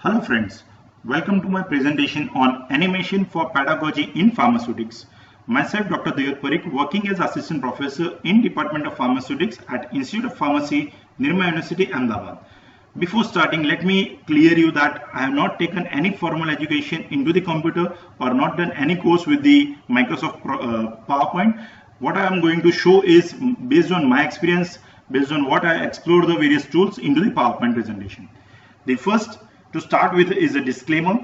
Hello friends, welcome to my presentation on animation for pedagogy in pharmaceutics. Myself Dr. Devdutt Parikh, working as assistant professor in Department of Pharmaceutics at Institute of Pharmacy, Nirma University, Ahmedabad. Before starting, let me clear you that I have not taken any formal education into the computer or not done any course with the Microsoft PowerPoint. What I am going to show is based on my experience, based on what I explore the various tools into the PowerPoint presentation. The first to start with is a disclaimer.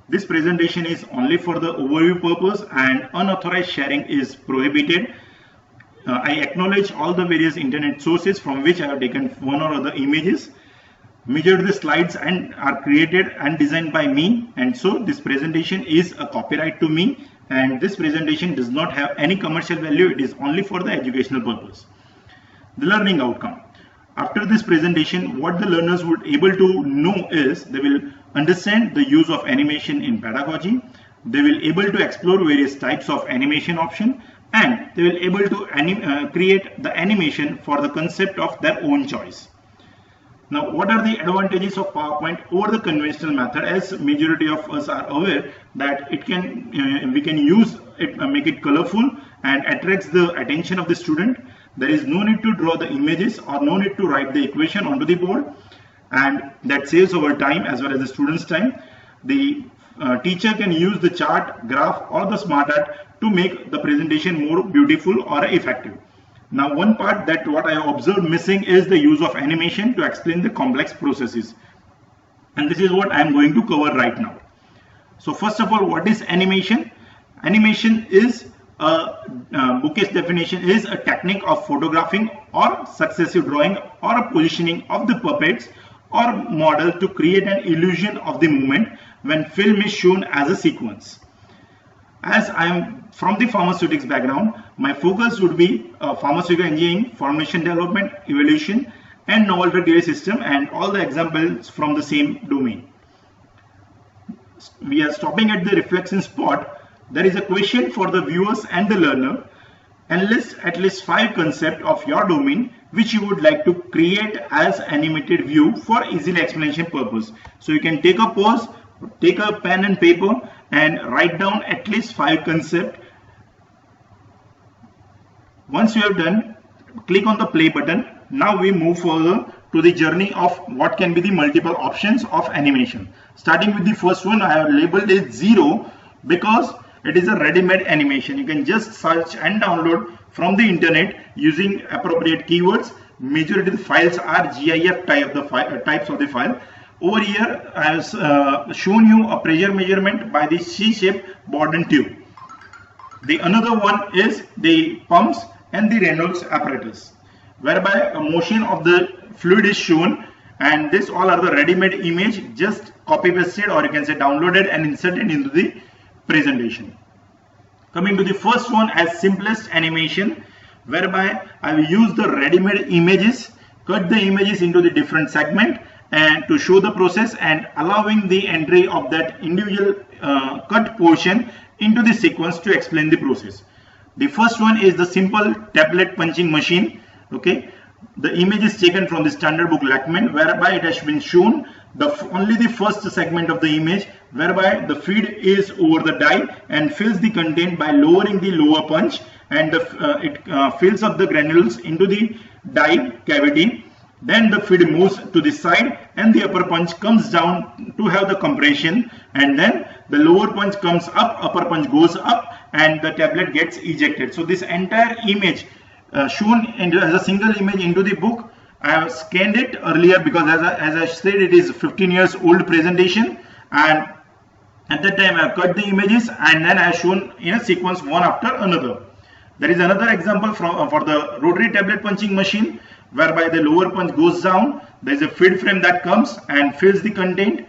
This presentation is only for the overview purpose and unauthorized sharing is prohibited. I acknowledge all the various internet sources from which I have taken one or other images. Majority of the slides are created and designed by me, and so this presentation is a copyright to me, and this presentation does not have any commercial value. It is only for the educational purpose. The learning outcome. After this presentation, what the learners would able to know is they will understand the use of animation in pedagogy, they will able to explore various types of animation option, and they will able to create the animation for the concept of their own choice. Now, what are the advantages of PowerPoint over the conventional method? As majority of us are aware that we can use it, make it colorful and attracts the attention of the student. There is no need to draw the images or no need to write the equation onto the board, and that saves our time as well as the students' time. The teacher can use the chart, graph or the smart art to make the presentation more beautiful or effective. Now, one part that what I observed missing is the use of animation to explain the complex processes, and this is what I am going to cover right now. So first of all, what is animation? Animation is bookish definition is a technique of photographing or successive drawing or a positioning of the puppets or model to create an illusion of the movement when film is shown as a sequence. As I am from the pharmaceutics background, my focus would be pharmaceutical engineering, formulation development, evaluation and novel drug delivery system, and all the examples from the same domain. We are stopping at the reflection spot. There is a question for the viewers and the learner. Enlist at least 5 concepts of your domain which you would like to create as animated view for easy explanation purpose. So you can take a pause, take a pen and paper and write down at least 5 concepts. Once you have done, click on the play button. Now we move further to the journey of what can be the multiple options of animation. Starting with the first one, I have labeled it 0 because it is a ready-made animation. You can just search and download from the internet using appropriate keywords. Majority of the files are GIF types of the file. Over here, I have shown you a pressure measurement by the C-shaped Bourdon tube. The another one is the pumps and the Reynolds apparatus, whereby a motion of the fluid is shown, and this all are the ready-made image, just copy pasted or you can say downloaded and inserted into the presentation. Coming to the first one as simplest animation, whereby I will use the ready-made images, cut the images into the different segment and to show the process and allowing the entry of that individual cut portion into the sequence to explain the process. The first one is the simple tablet punching machine. Okay, the image is taken from the standard book Lachman, whereby it has been shown only the first segment of the image, whereby the feed is over the die and fills the content by lowering the lower punch, and it fills up the granules into the die cavity. Then the feed moves to the side and the upper punch comes down to have the compression, and then the lower punch comes up, upper punch goes up and the tablet gets ejected. So this entire image shown as a single image into the book. I have scanned it earlier because as I said, it is 15 years old presentation, and at that time I have cut the images and then I have shown in a sequence one after another. There is another example for the rotary tablet punching machine, whereby the lower punch goes down, there is a feed frame that comes and fills the content,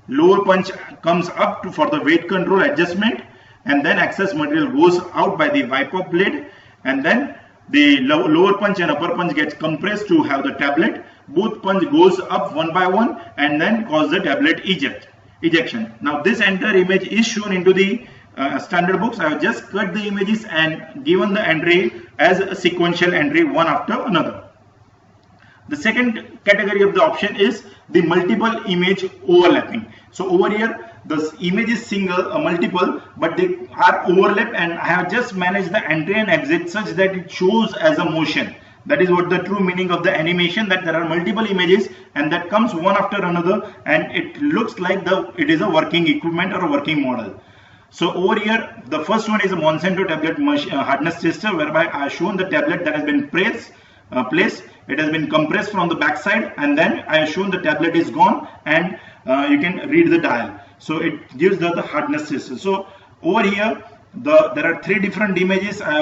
lower punch comes up for the weight control adjustment, and then excess material goes out by the wipe-off blade, and then the lower punch and upper punch gets compressed to have the tablet. Both punch goes up one by one and then cause the tablet ejection. Now this entire image is shown into the standard books. I have just cut the images and given the entry as a sequential entry one after another. The second category of the option is the multiple image overlapping. So over here the image is single, multiple, but they are overlapped, and I have just managed the entry and exit such that it shows as a motion. That is what the true meaning of the animation, that there are multiple images and that comes one after another, and it looks like it is a working equipment or a working model. So over here the first one is a Monsanto tablet hardness tester, whereby I have shown the tablet that has been placed. It has been compressed from the back side, and then I have shown the tablet is gone, and you can read the dial. So it gives the hardness tester. So over here there are three different images. I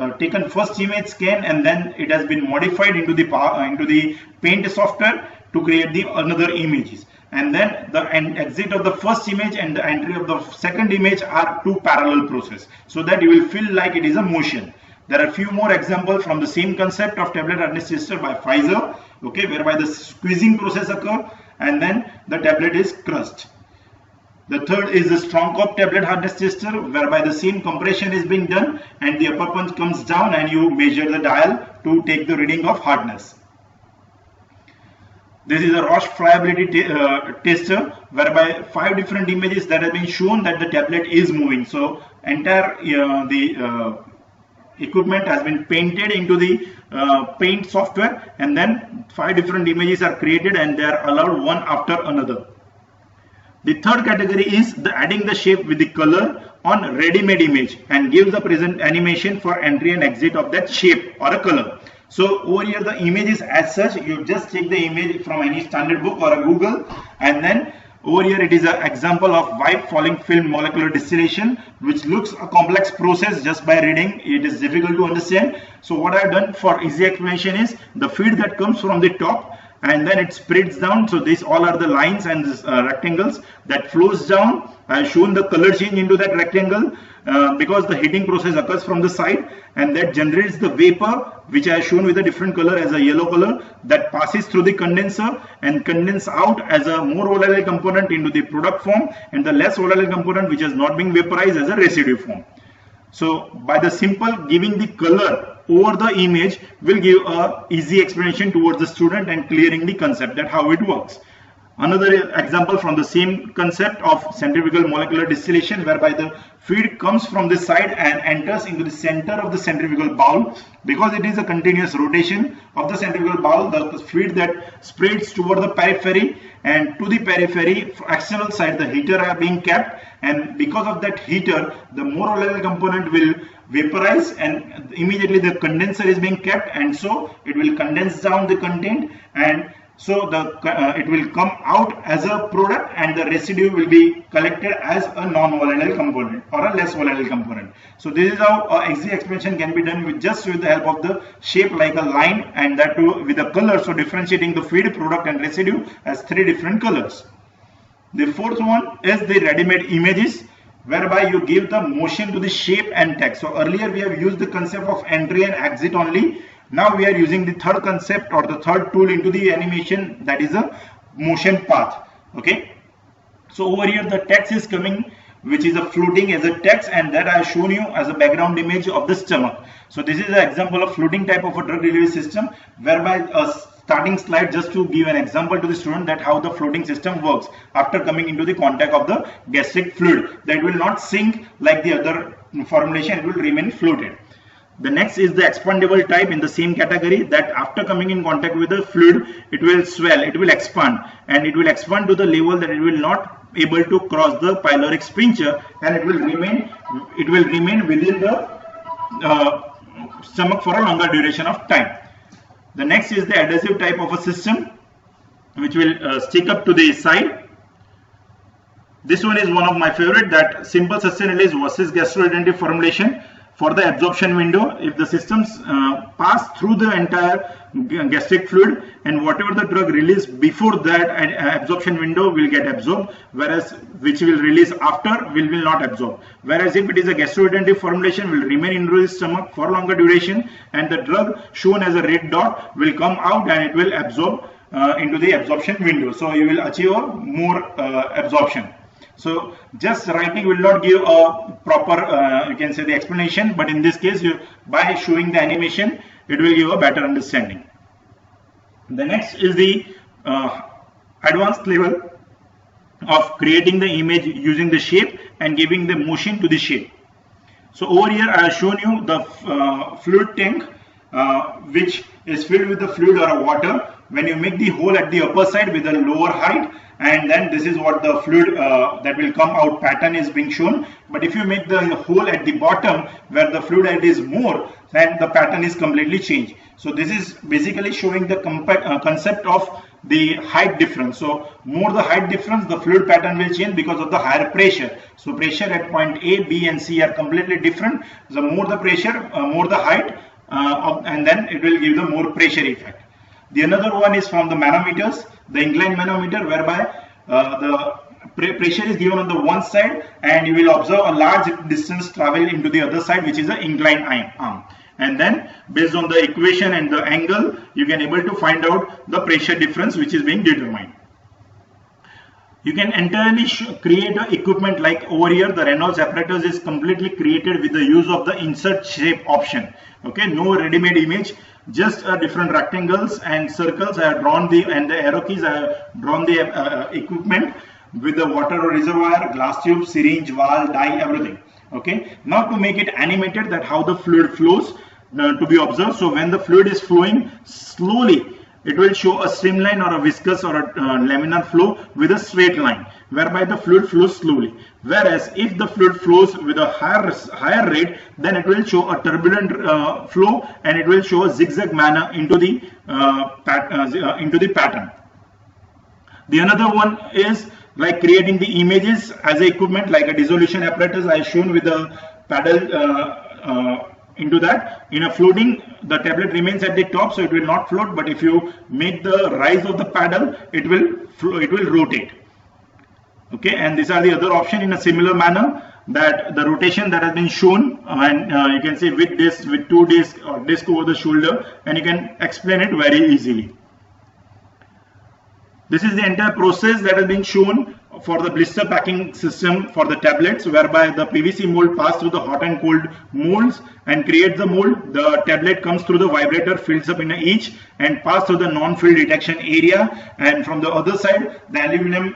have taken first image scan, and then it has been modified into the paint software to create the another images. And then the exit of the first image and the entry of the second image are two parallel process, so that you will feel like it is a motion. There are a few more examples from the same concept of tablet hardness tester by Pfizer, okay, whereby the squeezing process occurs and then the tablet is crushed. The third is the Strongkopf tablet hardness tester, whereby the same compression is being done and the upper punch comes down and you measure the dial to take the reading of hardness. This is a Roche friability tester, whereby 5 different images that have been shown that the tablet is moving. So entire equipment has been painted into the paint software, and then 5 different images are created and they are allowed one after another. The third category is the adding the shape with the color on ready-made image and give the present animation for entry and exit of that shape or a color. So over here the image is as such. You just take the image from any standard book or a Google, and then over here it is an example of white falling film molecular distillation, which looks a complex process. Just by reading it is difficult to understand. So what I have done for easy explanation is the feed that comes from the top and then it spreads down. So these all are the lines and rectangles that flows down. I have shown the color change into that rectangle because the heating process occurs from the side, and that generates the vapor, which I have shown with a different color as a yellow color, that passes through the condenser and condense out as a more volatile component into the product form, and the less volatile component which has not been vaporized as a residue form. So by the simple giving the color over the image will give a easy explanation towards the student and clearing the concept that how it works. Another example from the same concept of centrifugal molecular distillation, whereby the feed comes from the side and enters into the center of the centrifugal bowl. Because it is a continuous rotation of the centrifugal bowl, the feed that spreads toward the periphery, and to the periphery external side the heater are being kept, and because of that heater the more volatile component will vaporize and immediately the condenser is being kept, and so it will condense down the content, and so it will come out as a product and the residue will be collected as a non-volatile component or a less volatile component. So this is how easy explanation can be done with the help of the shape like a line, and that too with a color. So differentiating the feed, product and residue as 3 different colors. The fourth one is the ready-made images, whereby you give the motion to the shape and text. So earlier we have used the concept of entry and exit only. Now we are using the third concept or the third tool into the animation, that is a motion path. Okay. So over here the text is coming, which is a floating as a text, and that I have shown you as a background image of the stomach. So this is an example of floating type of a drug delivery system, whereby a starting slide just to give an example to the student that how the floating system works after coming into the contact of the gastric fluid. That will not sink like the other formulation, it will remain floated. The next is the expandable type in the same category, that after coming in contact with the fluid, it will swell, it will expand, and it will expand to the level that it will not able to cross the pyloric sphincter, and it will remain within the stomach for a longer duration of time. The next is the adhesive type of a system, which will stick up to the side. This one is one of my favorite, that simple sustain release versus gastroretentive formulation. For the absorption window, if the systems pass through the entire gastric fluid, and whatever the drug released before that absorption window will get absorbed, whereas which will release after will not absorb. Whereas if it is a gastroretentive formulation, will remain in the stomach for longer duration, and the drug shown as a red dot will come out and it will absorb into the absorption window. So you will achieve a more absorption. So just writing will not give a proper, you can say, the explanation, but in this case, by showing the animation, it will give a better understanding. The next is the advanced level of creating the image using the shape and giving the motion to the shape. So over here I have shown you the fluid tank which is filled with the fluid or water. When you make the hole at the upper side with a lower height, and then this is what the fluid that will come out pattern is being shown. But if you make the hole at the bottom where the fluid height is more, then the pattern is completely changed. So this is basically showing the concept of the height difference. So more the height difference, the fluid pattern will change because of the higher pressure. So pressure at point A, B and C are completely different. The more the pressure, more the height, and then it will give the more pressure effect. The another one is from the manometers, the inclined manometer, whereby the pressure is given on the one side and you will observe a large distance travel into the other side, which is the inclined arm. And then based on the equation and the angle, you can able to find out the pressure difference which is being determined. You can entirely create an equipment like over here. The Reynolds apparatus is completely created with the use of the insert shape option. Okay, no ready-made image, just different rectangles and circles. I have drawn and the arrow keys. I have drawn the equipment with the water reservoir, glass tube, syringe, valve, dye, everything. Okay, now to make it animated, that how the fluid flows to be observed. So when the fluid is flowing slowly, it will show a streamline or a viscous or a laminar flow with a straight line, whereby the fluid flows slowly. Whereas if the fluid flows with a higher rate, then it will show a turbulent flow and it will show a zigzag manner into the pattern. The another one is like creating the images as a equipment, like a dissolution apparatus I have shown with a paddle into that. In a floating, the tablet remains at the top, so it will not float, but if you make the rise of the paddle, it will rotate. Okay, and these are the other option in a similar manner, that the rotation that has been shown, and you can see with this, with two discs or disc over the shoulder, and you can explain it very easily. This is the entire process that has been shown for the blister packing system for the tablets, whereby the PVC mold passes through the hot and cold molds and creates the mold. The tablet comes through the vibrator, fills up in each and pass through the non-field detection area, and from the other side the aluminum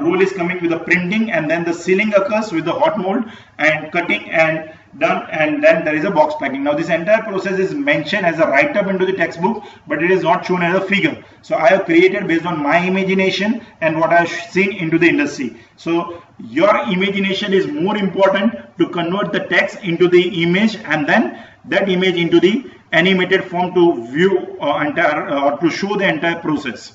roll is coming with the printing, and then the sealing occurs with the hot mold and cutting and done, and then there is a box packing. Now this entire process is mentioned as a write-up into the textbook, but it is not shown as a figure. So I have created based on my imagination and what I have seen into the industry. So your imagination is more important to convert the text into the image, and then that image into the animated form to view or to show the entire process.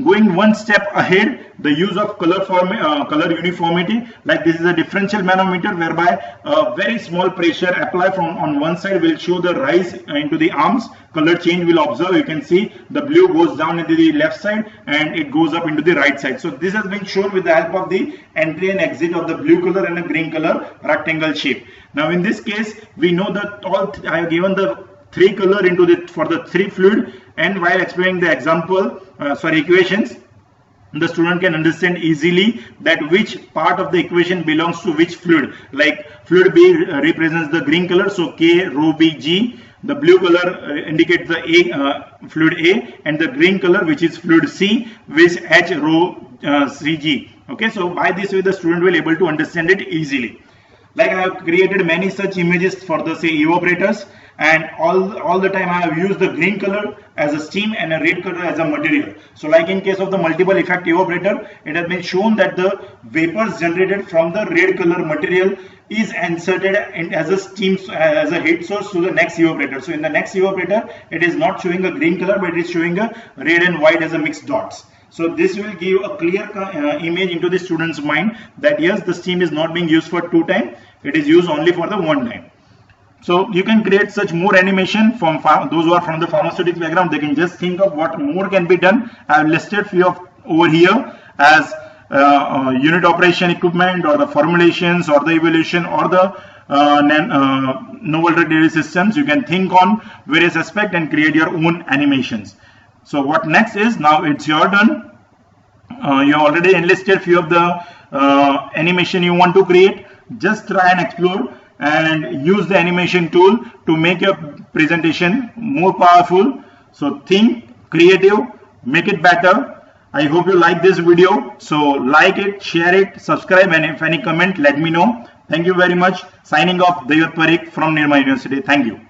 Going one step ahead, the use of color uniformity, like this is a differential manometer, whereby a very small pressure applied from on one side will show the rise into the arms. Color change will observe. You can see the blue goes down into the left side and it goes up into the right side. So this has been shown with the help of the entry and exit of the blue color and a green color rectangle shape. Now in this case, we know that I have given the three color into for the three fluid, and while explaining the equations, the student can understand easily that which part of the equation belongs to which fluid. Like fluid B represents the green color, so K rho B G. The blue color indicates the fluid A, and the green color, which is fluid C, which H rho CG. Okay, so by this way the student will able to understand it easily. Like I have created many such images for the evaporators, and all the time I have used the green color as a steam and a red color as a material. So like in case of the multiple effect evaporator, it has been shown that the vapors generated from the red color material is inserted as a steam, as a heat source to the next evaporator. So in the next evaporator, it is not showing a green color, but it is showing a red and white as a mixed dots. So this will give a clear image into the student's mind that yes, the steam is not being used for two times, it is used only for the one time. So you can create such more animation from those who are from the pharmaceutics background. They can just think of what more can be done. I have listed few of over here as unit operation equipment, or the formulations, or the evaluation, or the novel drug delivery systems. You can think on various aspects and create your own animations. So what next is, now it's your turn. You already enlisted few of the animation you want to create. Just try and explore and use the animation tool to make your presentation more powerful. So think, creative, make it better. I hope you like this video. So like it, share it, subscribe, and if any comment, let me know. Thank you very much. Signing off, Dayot Parikh from Nirma University. Thank you.